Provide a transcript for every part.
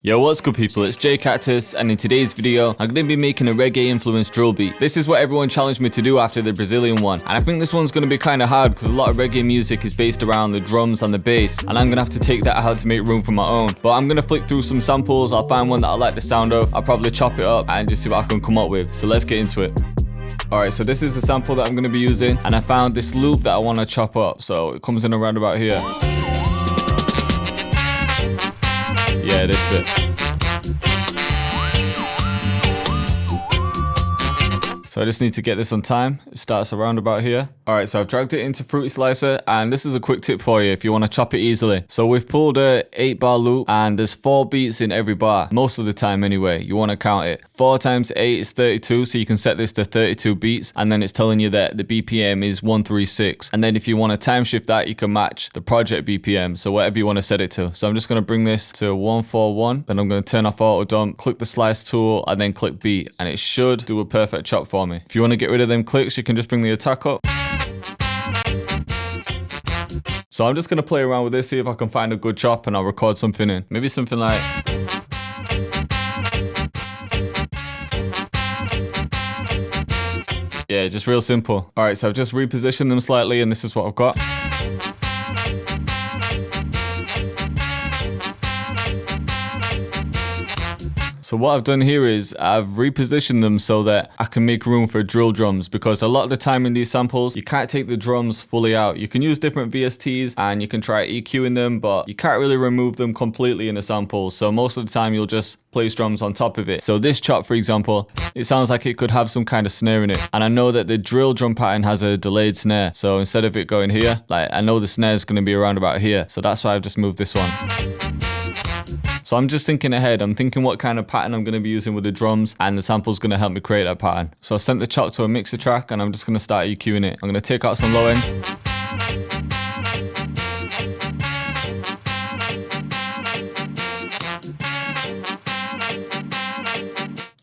Yo, what's good people, it's Cactus, and in today's video, I'm going to be making a reggae influenced drill beat. This is what everyone challenged me to do after the Brazilian one, and I think this one's going to be kind of hard because a lot of reggae music is based around the drums and the bass, and I'm going to have to take that out to make room for my own. But I'm going to flick through some samples, I'll find one that I like the sound of, I'll probably chop it up and just see what I can come up with. So let's get into it. Alright, so this is the sample that I'm going to be using, and I found this loop that I want to chop up, so it comes in around about here. Yeah, this bit. So I just need to get this on time. It starts around about here. Alright, so I've dragged it into Fruity Slicer, and this is a quick tip for you if you want to chop it easily. So we've pulled a 8-bar loop, and there's 4 beats in every bar, most of the time anyway. You want to count it. 4 times 8 is 32, so you can set this to 32 beats, and then it's telling you that the BPM is 136. And then if you want to time shift that, you can match the project BPM, so whatever you want to set it to. So I'm just going to bring this to 141, then I'm going to turn off auto dump, click the slice tool, and then click beat, and it should do a perfect chop for me. If you want to get rid of them clicks, you can just bring the attack up. So I'm just going to play around with this, see if I can find a good chop, and I'll record something in. Maybe something like... yeah, just real simple. Alright, so I've just repositioned them slightly, and this is what I've got. So what I've done here is I've repositioned them so that I can make room for drill drums, because a lot of the time in these samples, you can't take the drums fully out. You can use different VSTs and you can try EQing them, but you can't really remove them completely in a sample. So most of the time you'll just place drums on top of it. So this chop, for example, it sounds like it could have some kind of snare in it. And I know that the drill drum pattern has a delayed snare. So instead of it going here, like I know the snare is going to be around about here. So that's why I've just moved this one. So I'm just thinking ahead. I'm thinking what kind of pattern I'm going to be using with the drums, and the sample's going to help me create that pattern. So I sent the chop to a mixer track, and I'm just going to start EQing it. I'm going to take out some low end.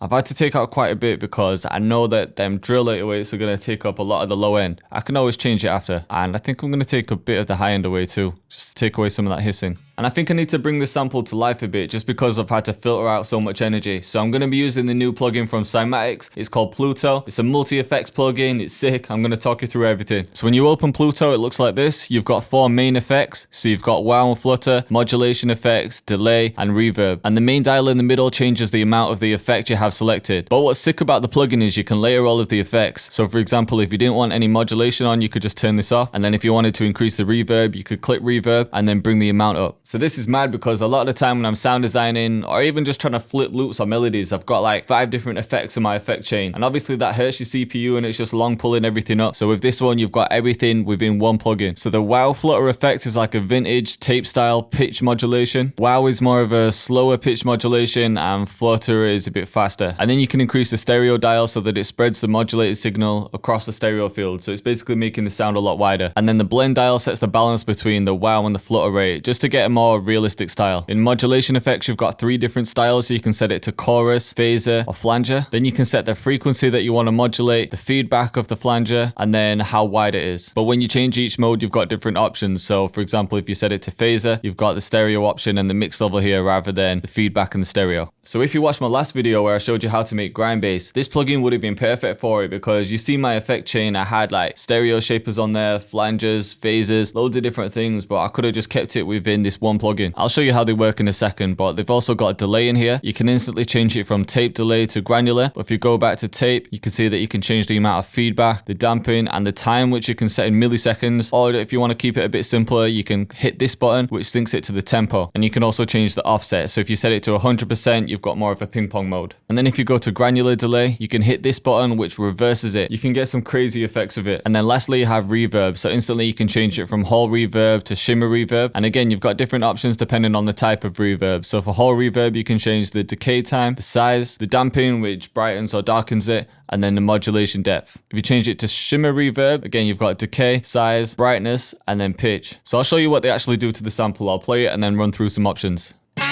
I've had to take out quite a bit because I know that them drill 808s are going to take up a lot of the low end. I can always change it after, and I think I'm going to take a bit of the high end away too, just to take away some of that hissing. And I think I need to bring this sample to life a bit just because I've had to filter out so much energy. So I'm going to be using the new plugin from Cymatics. It's called Pluto. It's a multi-effects plugin. It's sick. I'm going to talk you through everything. So when you open Pluto, it looks like this. You've got 4 main effects. So you've got wow and flutter, modulation effects, delay, and reverb. And the main dial in the middle changes the amount of the effect you have selected. But what's sick about the plugin is you can layer all of the effects. So for example, if you didn't want any modulation on, you could just turn this off. And then if you wanted to increase the reverb, you could click reverb and then bring the amount up. So this is mad because a lot of the time when I'm sound designing or even just trying to flip loops or melodies, I've got like 5 different effects in my effect chain. And obviously that hurts your CPU and it's just long pulling everything up. So with this one, you've got everything within one plugin. So the wow flutter effect is like a vintage tape style pitch modulation. Wow is more of a slower pitch modulation, and flutter is a bit faster. And then you can increase the stereo dial so that it spreads the modulated signal across the stereo field. So it's basically making the sound a lot wider. And then the blend dial sets the balance between the wow and the flutter rate just to get a more realistic style. In modulation effects, you've got 3 different styles, so you can set it to chorus, phaser, or flanger. Then you can set the frequency that you want to modulate, the feedback of the flanger, and then how wide it is. But when you change each mode, you've got different options. So for example, if you set it to phaser, you've got the stereo option and the mix level here rather than the feedback and the stereo. So if you watched my last video where I showed you how to make grind bass, this plugin would have been perfect for it, because you see my effect chain, I had like stereo shapers on there, flangers, phasers, loads of different things, but I could have just kept it within this one plugin. I'll show you how they work in a second, but they've also got a delay in here. You can instantly change it from tape delay to granular. But if you go back to tape, you can see that you can change the amount of feedback, the damping, and the time, which you can set in milliseconds. Or if you want to keep it a bit simpler, you can hit this button, which syncs it to the tempo. And you can also change the offset. So if you set it to 100%, you've got more of a ping pong mode. And then if you go to granular delay, you can hit this button, which reverses it. You can get some crazy effects of it. And then lastly, you have reverb. So instantly you can change it from whole reverb to shimmer reverb. And again, you've got different options depending on the type of reverb. So for whole reverb, you can change the decay time, the size, the damping, which brightens or darkens it, and then the modulation depth. If you change it to shimmer reverb, again, you've got decay, size, brightness, and then pitch. So I'll show you what they actually do to the sample. I'll play it and then run through some options. I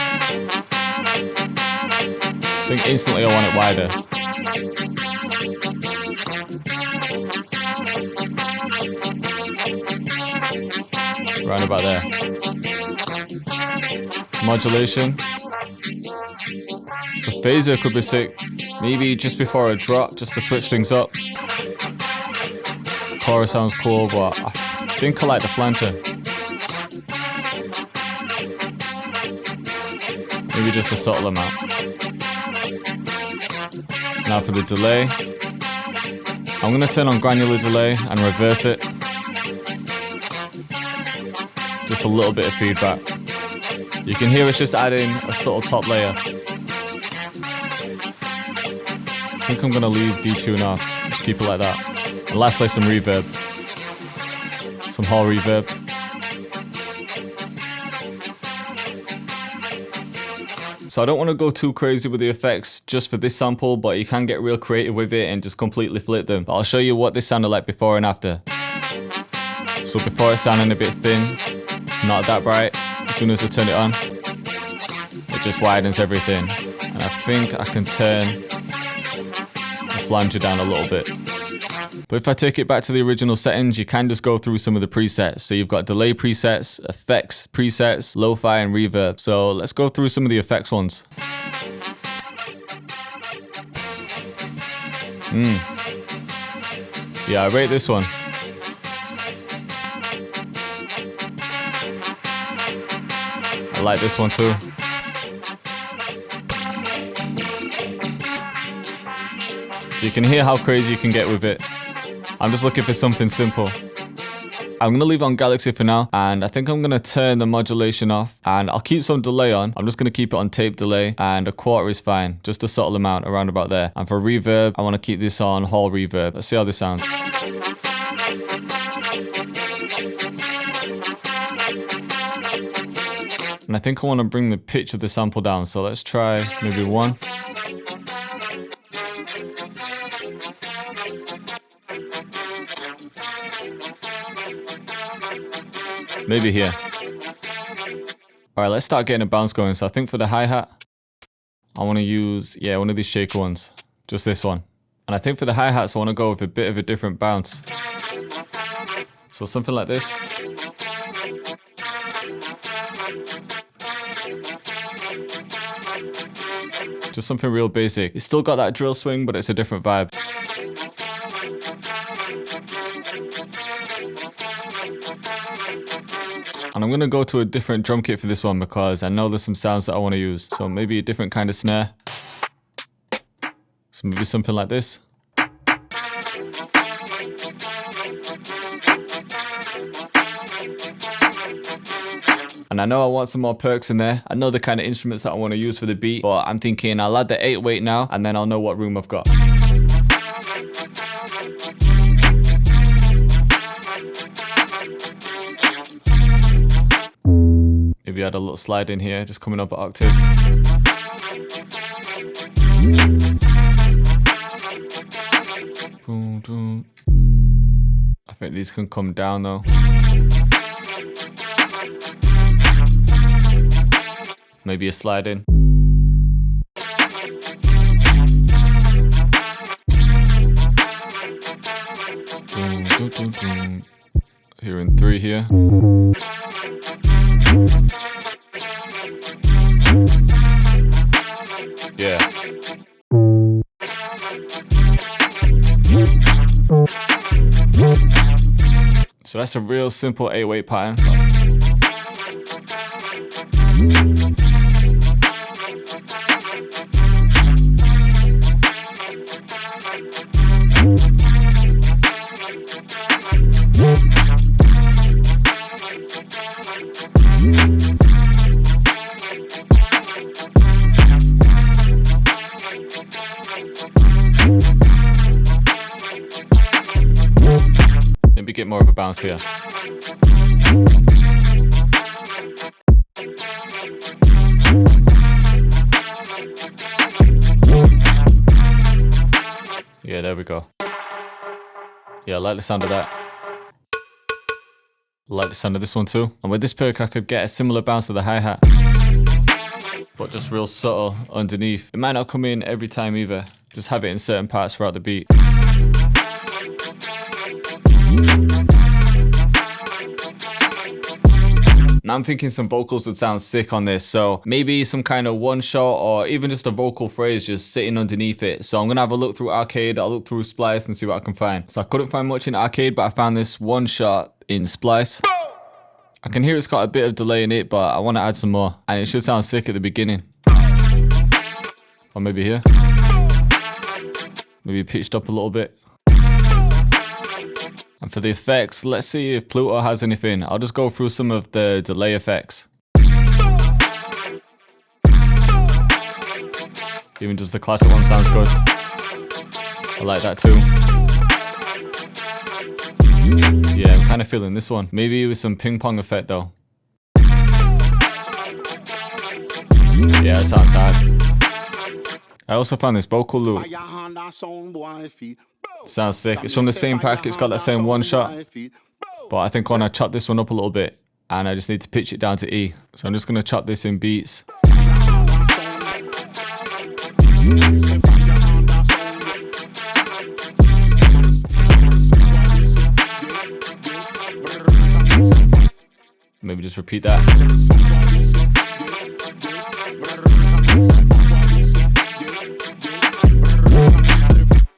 think instantly I want it wider. Right about there. Modulation. So phaser could be sick. Maybe just before a drop, just to switch things up. Chorus sounds cool, but I think I like the flanger. Maybe just a subtle amount. Now for the delay. I'm going to turn on granular delay and reverse it. Just a little bit of feedback. You can hear it's just adding a subtle top layer. I think I'm going to leave detune off. Just keep it like that. And lastly, some reverb. Some hall reverb. So I don't want to go too crazy with the effects just for this sample, but you can get real creative with it and just completely flip them. But I'll show you what this sounded like before and after. So before it sounded a bit thin, not that bright. As soon as I turn it on, it just widens everything. And I think I can turn the flanger down a little bit. But if I take it back to the original settings, you can just go through some of the presets. So you've got delay presets, effects presets, lo-fi and reverb. So let's go through some of the effects ones. Yeah, I rate this one. I like this one too. So you can hear how crazy you can get with it. I'm just looking for something simple. I'm going to leave on Galaxy for now, and I think I'm going to turn the modulation off, and I'll keep some delay on. I'm just going to keep it on tape delay, and a quarter is fine, just a subtle amount around about there. And for reverb, I want to keep this on hall reverb. Let's see how this sounds. And I think I want to bring the pitch of the sample down, so let's try maybe 1. Maybe here. Alright, let's start getting a bounce going. So I think for the hi-hat, I want to use, one of these shaker ones. Just this one. And I think for the hi-hats, I want to go with a bit of a different bounce. So something like this. Just something real basic. It's still got that drill swing, but it's a different vibe. And I'm going to go to a different drum kit for this one because I know there's some sounds that I want to use. So maybe a different kind of snare. So maybe something like this. And I know I want some more perks in there. I know the kind of instruments that I want to use for the beat, but I'm thinking I'll add the 808 now and then I'll know what room I've got. Maybe add a little slide in here, just coming up an octave. I think these can come down though. Maybe a slide in. Here in 3 here. Yeah. So that's a real simple 808 pattern. Maybe get more of a bounce here. Yeah, there we go. Yeah, I like the sound of that. I like the sound of this one too. And with this perk, I could get a similar bounce to the hi-hat, but just real subtle underneath. It might not come in every time either. Just have it in certain parts throughout the beat. Now I'm thinking some vocals would sound sick on this. So maybe some kind of one shot or even just a vocal phrase just sitting underneath it. So I'm gonna have a look through Arcade, I'll look through Splice and see what I can find. So I couldn't find much in Arcade, but I found this one shot in Splice. I can hear it's got a bit of delay in it, but I want to add some more. And it should sound sick at the beginning. Or maybe here. Maybe pitched up a little bit. And for the effects, let's see if Pluto has anything. I'll just go through some of the delay effects. Even just the classic one sounds good. I like that too. Yeah, I'm kind of feeling this one. Maybe with some ping pong effect though. Yeah, it sounds hard. I also found this vocal loop. Sounds sick. It's from the same pack. It's got that same one shot. But I think when I chop this one up a little bit, and I just need to pitch it down to E. So I'm just going to chop this in beats. Maybe just repeat that.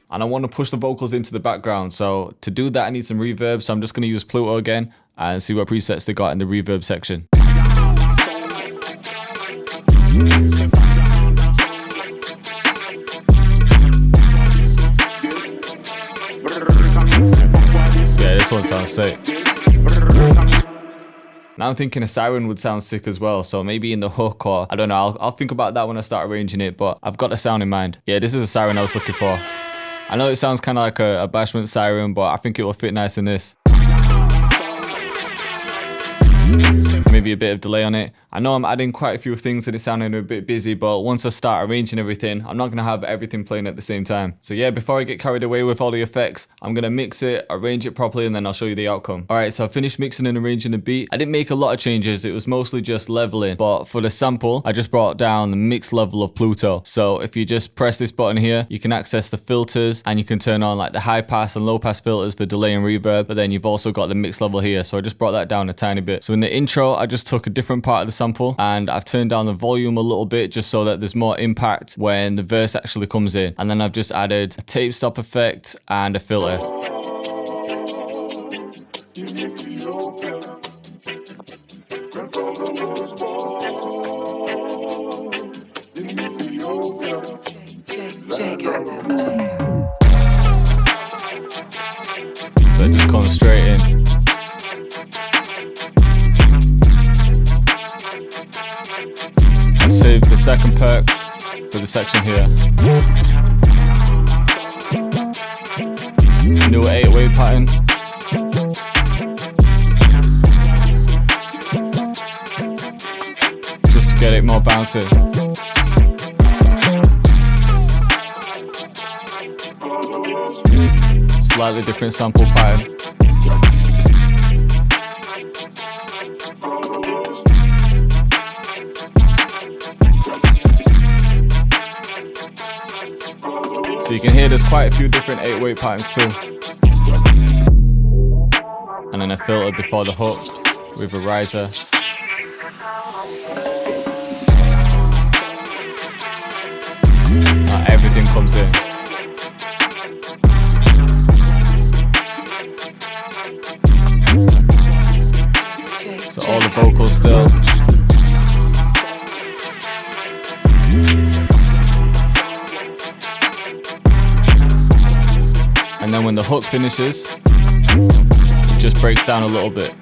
And I want to push the vocals into the background. So to do that, I need some reverb. So I'm just going to use Pluto again and see what presets they got in the reverb section. Yeah, this one sounds sick. Now I'm thinking a siren would sound sick as well, so maybe in the hook, or I don't know, I'll think about that when I start arranging it, but I've got the sound in mind. Yeah, this is a siren I was looking for. I know it sounds kind of like a bashment siren, but I think it will fit nice in this. Maybe a bit of delay on it. I know I'm adding quite a few things and it's sounding a bit busy, but once I start arranging everything, I'm not going to have everything playing at the same time. So yeah, before I get carried away with all the effects, I'm going to mix it, arrange it properly, and then I'll show you the outcome. Alright, so I finished mixing and arranging the beat. I didn't make a lot of changes, it was mostly just leveling, but for the sample, I just brought down the mix level of Pluto. So if you just press this button here, you can access the filters and you can turn on like the high pass and low pass filters for delay and reverb, but then you've also got the mix level here. So I just brought that down a tiny bit. So in the intro, I just took a different part of the sample and I've turned down the volume a little bit just so that there's more impact when the verse actually comes in. And then I've just added a tape stop effect and a filter. Cactus. So it just comes straight in. I've saved the second perks for the section here. New 8-way pattern. Just to get it more bouncy. Slightly different sample pattern. So you can hear there's quite a few different 8-way patterns too. And then a filter before the hook with a riser. Everything comes in. So all the vocals still. And then when the hook finishes, it just breaks down a little bit.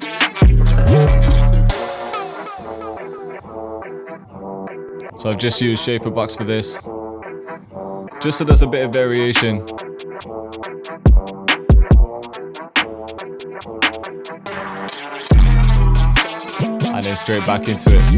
So I've just used shaperbox for this, just so there's a bit of variation. And then straight back into it.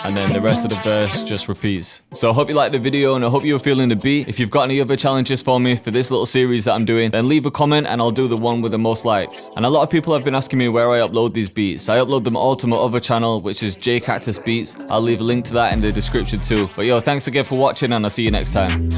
And then the rest of the verse just repeats. So I hope you liked the video and I hope you were feeling the beat. If you've got any other challenges for me for this little series that I'm doing, then leave a comment and I'll do the one with the most likes. And a lot of people have been asking me where I upload these beats. I upload them all to my other channel, which is Cactus Beats. I'll leave a link to that in the description too. But yo, thanks again for watching and I'll see you next time.